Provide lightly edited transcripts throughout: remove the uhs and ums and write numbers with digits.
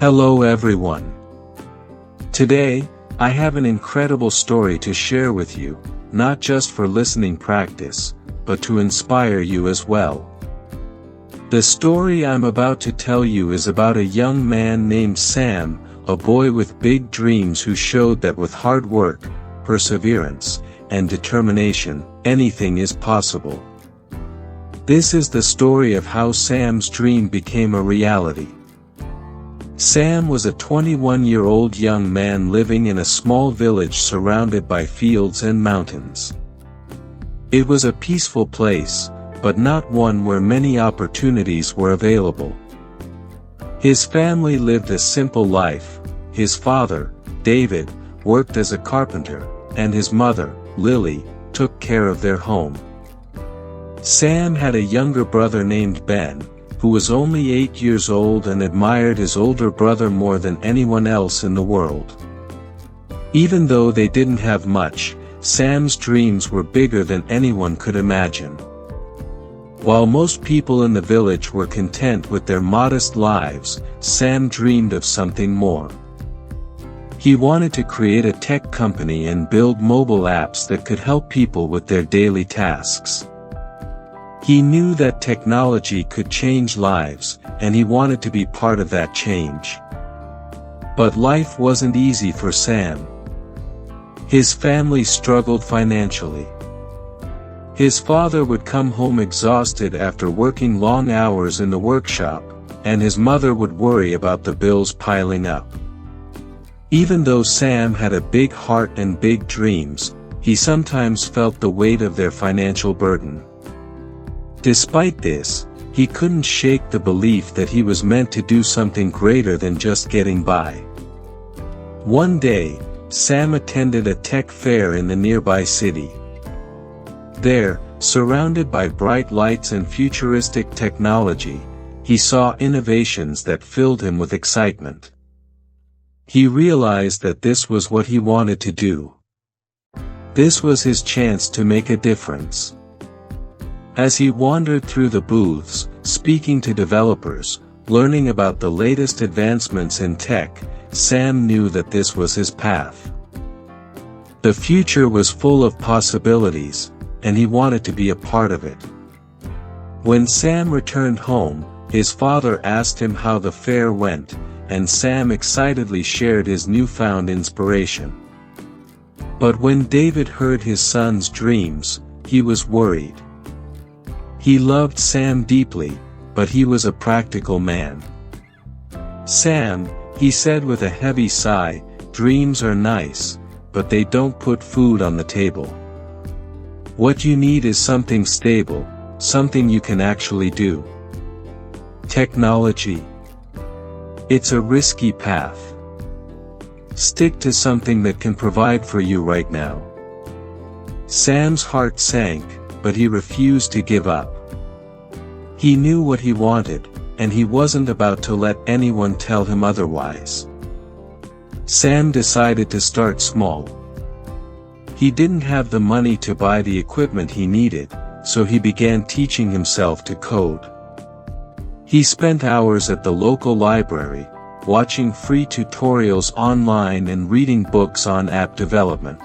Hello everyone. Today, I have an incredible story to share with you, not just for listening practice, but to inspire you as well. The story I'm about to tell you is about a young man named Sam, a boy with big dreams who showed that with hard work, perseverance, and determination, anything is possible. This is the story of how Sam's dream became a reality. Sam was a 21-year-old young man living in a small village surrounded by fields and mountains. It was a peaceful place, but not one where many opportunities were available. His family lived a simple life. His father, David, worked as a carpenter, and his mother, Lily, took care of their home. Sam had a younger brother named Ben, who was only 8 years old and admired his older brother more than anyone else in the world. Even though they didn't have much, Sam's dreams were bigger than anyone could imagine. While most people in the village were content with their modest lives, Sam dreamed of something more. He wanted to create a tech company and build mobile apps that could help people with their daily tasks. He knew that technology could change lives, and he wanted to be part of that change. But life wasn't easy for Sam. His family struggled financially. His father would come home exhausted after working long hours in the workshop, and his mother would worry about the bills piling up. Even though Sam had a big heart and big dreams, he sometimes felt the weight of their financial burden. Despite this, he couldn't shake the belief that he was meant to do something greater than just getting by. One day, Sam attended a tech fair in the nearby city. There, surrounded by bright lights and futuristic technology, he saw innovations that filled him with excitement. He realized that this was what he wanted to do. This was his chance to make a difference. As he wandered through the booths, speaking to developers, learning about the latest advancements in tech, Sam knew that this was his path. The future was full of possibilities, and he wanted to be a part of it. When Sam returned home, his father asked him how the fair went, and Sam excitedly shared his newfound inspiration. But when David heard his son's dreams, he was worried. He loved Sam deeply, but he was a practical man. "Sam," he said with a heavy sigh, "dreams are nice, but they don't put food on the table. What you need is something stable, something you can actually do. Technology. It's a risky path. Stick to something that can provide for you right now." Sam's heart sank, but he refused to give up. He knew what he wanted, and he wasn't about to let anyone tell him otherwise. Sam decided to start small. He didn't have the money to buy the equipment he needed, so he began teaching himself to code. He spent hours at the local library, watching free tutorials online and reading books on app development.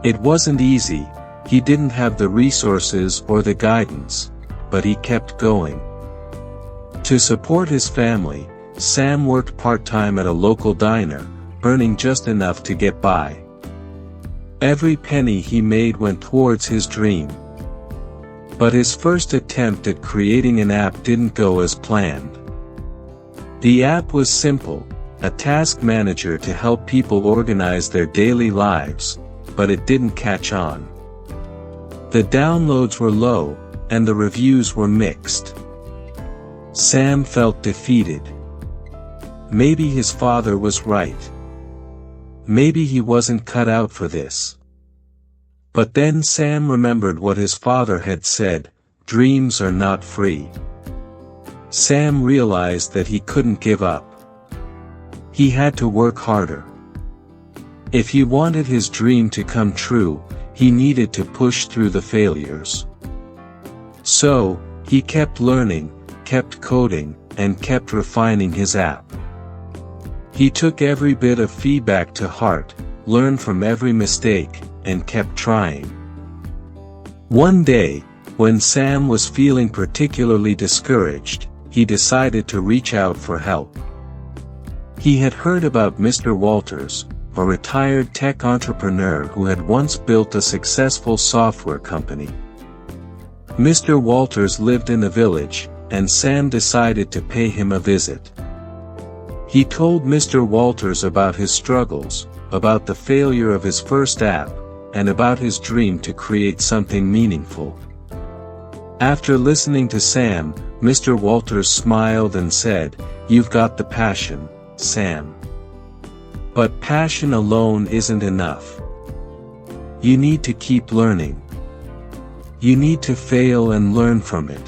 It wasn't easy. He didn't have the resources or the guidance, but he kept going. To support his family, Sam worked part-time at a local diner, earning just enough to get by. Every penny he made went towards his dream. But his first attempt at creating an app didn't go as planned. The app was simple, a task manager to help people organize their daily lives, but it didn't catch on. The downloads were low, and the reviews were mixed. Sam felt defeated. Maybe his father was right. Maybe he wasn't cut out for this. But then Sam remembered what his father had said, "Dreams are not free." Sam realized that he couldn't give up. He had to work harder. If he wanted his dream to come true, he needed to push through the failures. So, he kept learning, kept coding, and kept refining his app. He took every bit of feedback to heart, learned from every mistake, and kept trying. One day, when Sam was feeling particularly discouraged, he decided to reach out for help. He had heard about Mr. Walters, a retired tech entrepreneur who had once built a successful software company. Mr. Walters lived in the village, and Sam decided to pay him a visit. He told Mr. Walters about his struggles, about the failure of his first app, and about his dream to create something meaningful. After listening to Sam, Mr. Walters smiled and said, "You've got the passion, Sam. But passion alone isn't enough. You need to keep learning. You need to fail and learn from it.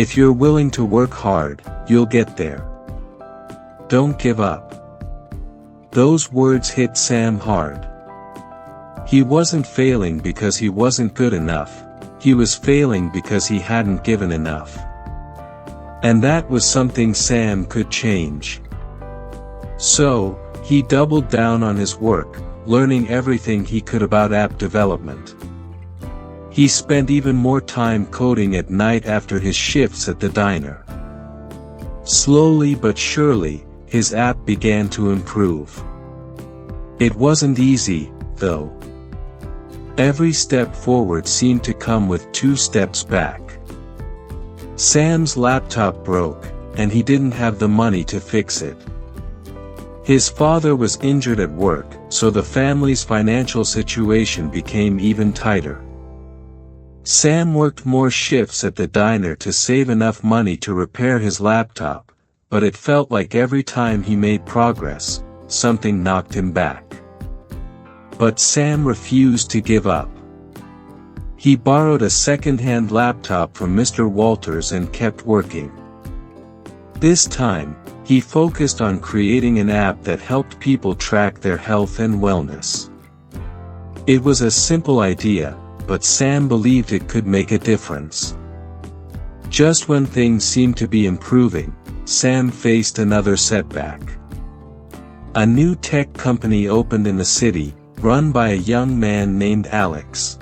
If you're willing to work hard, you'll get there. Don't give up." Those words hit Sam hard. He wasn't failing because he wasn't good enough, he was failing because he hadn't given enough. And that was something Sam could change. So, he doubled down on his work, learning everything he could about app development. He spent even more time coding at night after his shifts at the diner. Slowly but surely, his app began to improve. It wasn't easy, though. Every step forward seemed to come with 2 steps back. Sam's laptop broke, and he didn't have the money to fix it. His father was injured at work, so the family's financial situation became even tighter. Sam worked more shifts at the diner to save enough money to repair his laptop, but it felt like every time he made progress, something knocked him back. But Sam refused to give up. He borrowed a second-hand laptop from Mr. Walters and kept working. This time, he focused on creating an app that helped people track their health and wellness. It was a simple idea, but Sam believed it could make a difference. Just when things seemed to be improving, Sam faced another setback. A new tech company opened in the city, run by a young man named Alex.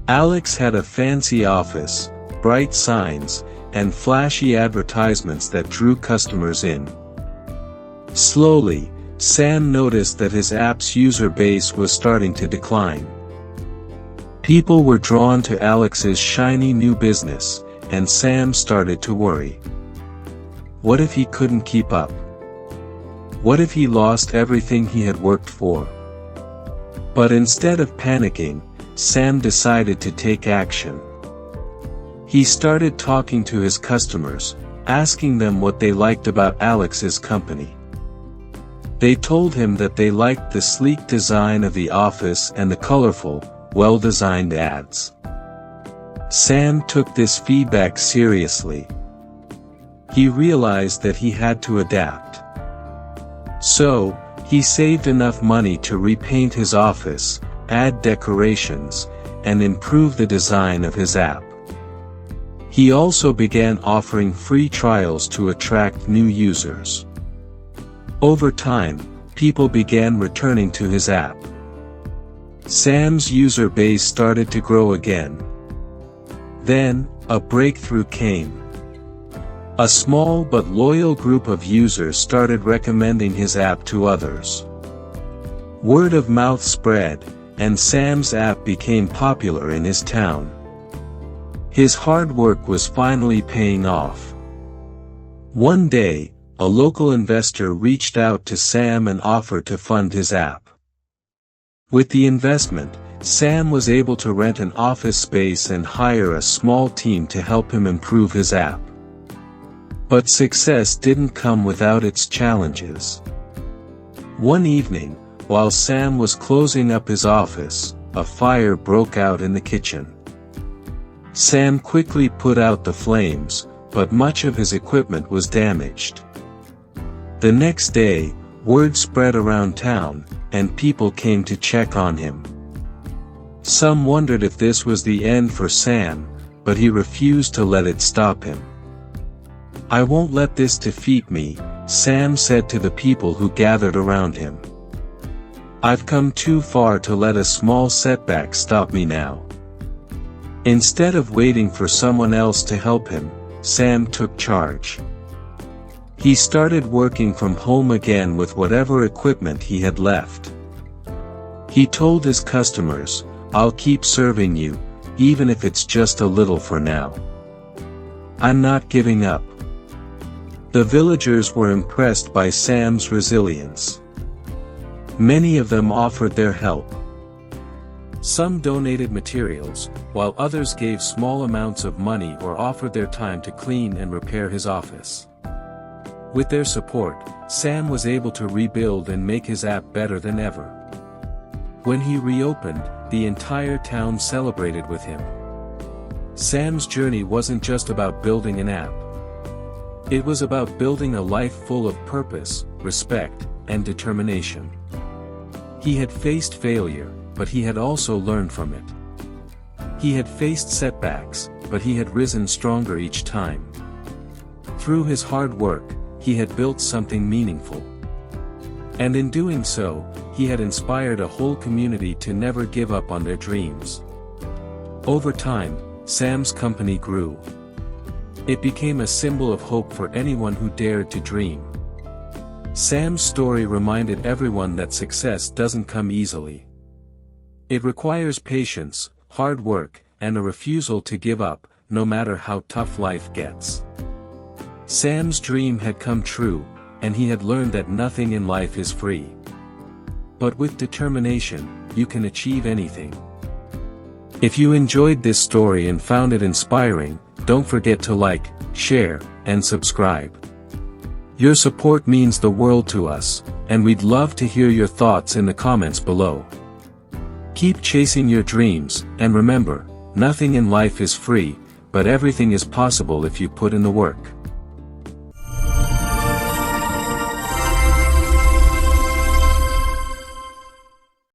Alex had a fancy office, bright signs, and flashy advertisements that drew customers in. Slowly, Sam noticed that his app's user base was starting to decline. People were drawn to Alex's shiny new business, and Sam started to worry. What if he couldn't keep up? What if he lost everything he had worked for? But instead of panicking, Sam decided to take action. He started talking to his customers, asking them what they liked about Alex's company. They told him that they liked the sleek design of the office and the colorful, well-designed ads. Sam took this feedback seriously. He realized that he had to adapt. So, he saved enough money to repaint his office, add decorations, and improve the design of his app. He also began offering free trials to attract new users. Over time, people began returning to his app. Sam's user base started to grow again. Then, a breakthrough came. A small but loyal group of users started recommending his app to others. Word of mouth spread, and Sam's app became popular in his town. His hard work was finally paying off. One day, a local investor reached out to Sam and offered to fund his app. With the investment, Sam was able to rent an office space and hire a small team to help him improve his app. But success didn't come without its challenges. One evening, while Sam was closing up his office, a fire broke out in the kitchen. Sam quickly put out the flames, but much of his equipment was damaged. The next day, word spread around town, and people came to check on him. Some wondered if this was the end for Sam, but he refused to let it stop him. "I won't let this defeat me," Sam said to the people who gathered around him. "I've come too far to let a small setback stop me now." Instead of waiting for someone else to help him, Sam took charge. He started working from home again with whatever equipment he had left. He told his customers, "I'll keep serving you, even if it's just a little for now. I'm not giving up." The villagers were impressed by Sam's resilience. Many of them offered their help. Some donated materials, while others gave small amounts of money or offered their time to clean and repair his office. With their support, Sam was able to rebuild and make his app better than ever. When he reopened, the entire town celebrated with him. Sam's journey wasn't just about building an app. It was about building a life full of purpose, respect, and determination. He had faced failure, but he had also learned from it. He had faced setbacks, but he had risen stronger each time. Through his hard work, he had built something meaningful. And in doing so, he had inspired a whole community to never give up on their dreams. Over time, Sam's company grew. It became a symbol of hope for anyone who dared to dream. Sam's story reminded everyone that success doesn't come easily. It requires patience, hard work, and a refusal to give up, no matter how tough life gets. Sam's dream had come true, and he had learned that nothing in life is free. But with determination, you can achieve anything. If you enjoyed this story and found it inspiring, don't forget to like, share, and subscribe. Your support means the world to us, and we'd love to hear your thoughts in the comments below. Keep chasing your dreams, and remember, nothing in life is free, but everything is possible if you put in the work.